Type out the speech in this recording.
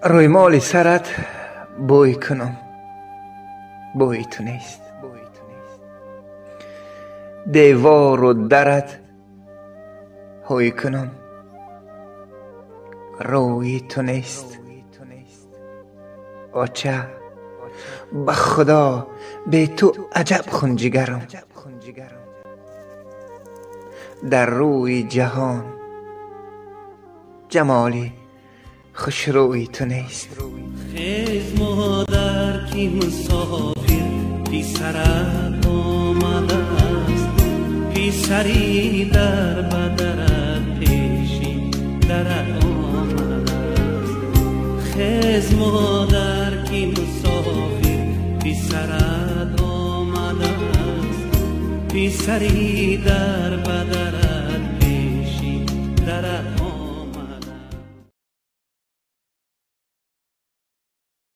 روی مال سرت بوی کنم، بوی تو نیست. دیوار و درت هوی کنم، روی تو نیست. آچه به خدا به تو عجب خون جگرم، در روی جهان جمالی خوش روی تو نیست. خیز مادر کی مسافر پیسرت آمده است، پیسری در بدرت پیشی درت آمده است. خیز مادر کی مسافر پیسرت آمده است، پیسری در بدرت